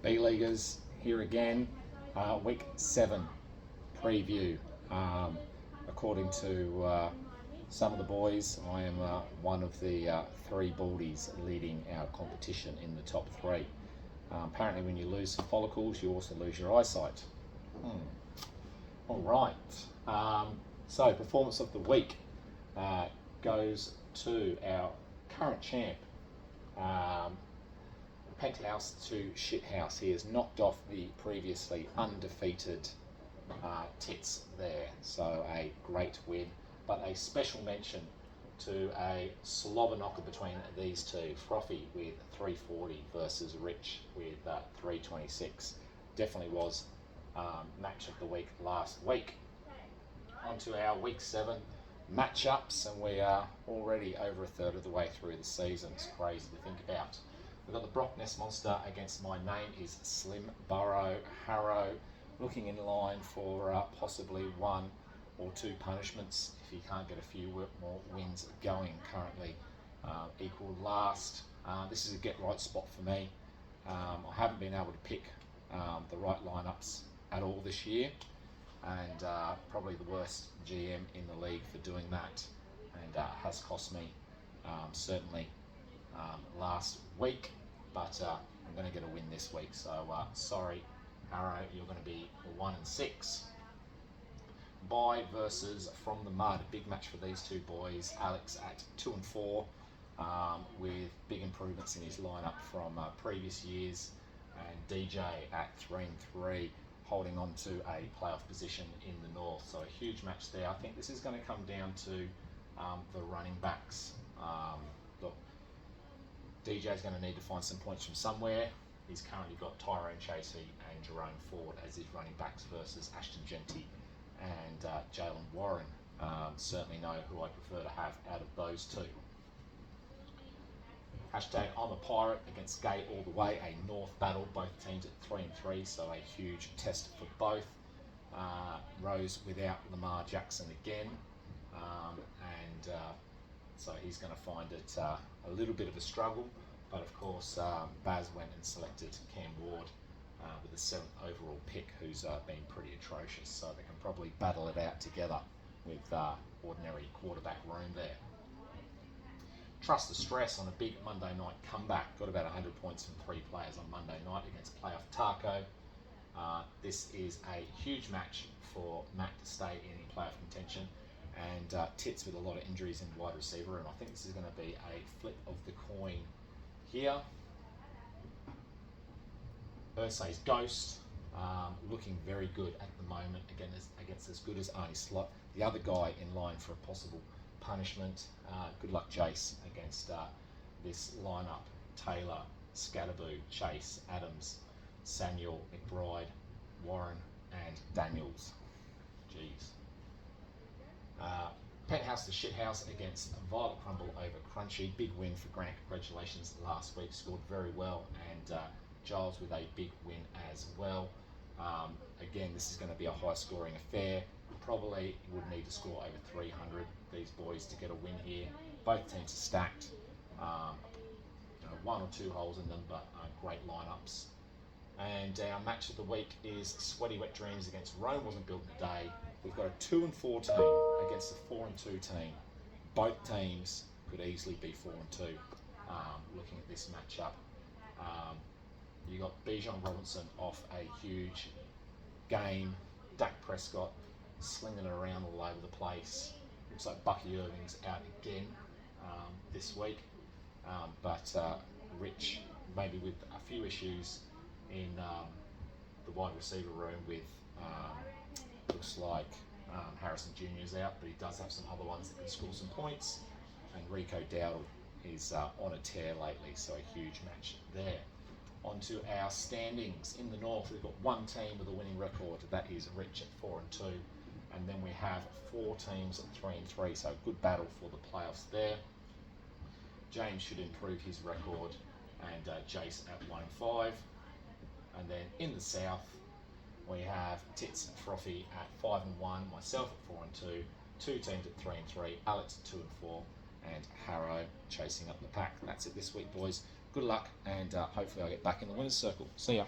B-Leaguers here again, week 7 preview. According to some of the boys, I am one of the 3 Baldies leading our competition in the top 3. Apparently when you lose some follicles, you also lose your eyesight. All right, so performance of the week goes to our current champ, Penthouse to Shithouse. He has knocked off the previously undefeated Tits there, so a great win. But a special mention to a slobber knocker between these two, Frothy with 340 versus Rich with 326. Definitely was match of the week last week. On to our week 7 matchups, and we are already over a third of the way through the season. It's crazy to think about. We've got the Brock Nest Monster against My Name is Slim Burrow. Harrow looking in line for possibly 1 or 2 punishments if he can't get a few more wins going. Currently equal last. This is a get right spot for me. I haven't been able to pick the right lineups at all this year, and probably the worst GM in the league for doing that, and has cost me certainly last week, but I'm going to get a win this week, so sorry Harrow, you're going to be 1-6. Bye versus From the Mud, a big match for these two boys. Alex at 2-4 with big improvements in his lineup from previous years, and DJ at 3-3 holding on to a playoff position in the north. So a huge match there. I think this is going to come down to the running backs. Look, DJ's going to need to find some points from somewhere. He's currently got Tyrone Chasey and Jerome Ford as his running backs versus Ashton Genty and Jalen Warren. Certainly know who I prefer to have out of those two. Hashtag I'm a Pirate against Gay all the way, a north battle, both teams at 3-3, so a huge test for both. Rose without Lamar Jackson again, so he's going to find it a little bit of a struggle, but of course Baz went and selected Cam Ward with the 7th overall pick, who's been pretty atrocious, so they can probably battle it out together with ordinary quarterback room there. Trust the Stress on a big Monday night comeback. Got about 100 points from 3 players on Monday night against Playoff Taco. This is a huge match for Matt to stay in playoff contention, and Tits with a lot of injuries in wide receiver, and I think this is going to be a flip of the coin here. Ursay's Ghost looking very good at the moment, again against as good as Arnie Slot, the other guy in line for a possible punishment. Good luck Jace against this lineup: Taylor, Scatterboo, Chase, Adams, Samuel, McBride, Warren and Daniels. Jeez. Penthouse to Shithouse against Violet Crumble over Crunchy. Big win for Grant, congratulations last week, scored very well, and Giles with a big win as well. Again, this is going to be a high scoring affair. Probably would need to score over 300, these boys, to get a win here. Both teams are stacked. 1 or 2 holes in them, but great lineups. And our match of the week is Sweaty Wet Dreams against Rome Wasn't Built in a Day. We've got a 2-4 team against a 4-2 team. Both teams could easily be 4-2. Looking at this matchup, you got Bijan Robinson off a huge game. Dak Prescott slinging it around all over the place. Looks like Bucky Irving's out again this week, but Rich maybe with a few issues in the wide receiver room with looks like Harrison Jr. is out, but he does have some other ones that can score some points, and Rico Dowdle is on a tear lately, so a huge match there. On to our standings. In the north, we've got 1 team with a winning record, that is Rich at 4-2, and then we have 4 teams at 3-3, so good battle for the playoffs there. James should improve his record, and Jace at 1-5. And then in the south, we have Tits and Frothy at 5-1, myself at 4-2, 2 teams at 3-3, Alex at 2-4, and Harrow chasing up the pack. That's it this week, boys. Good luck, and hopefully I'll get back in the winner's circle. See ya.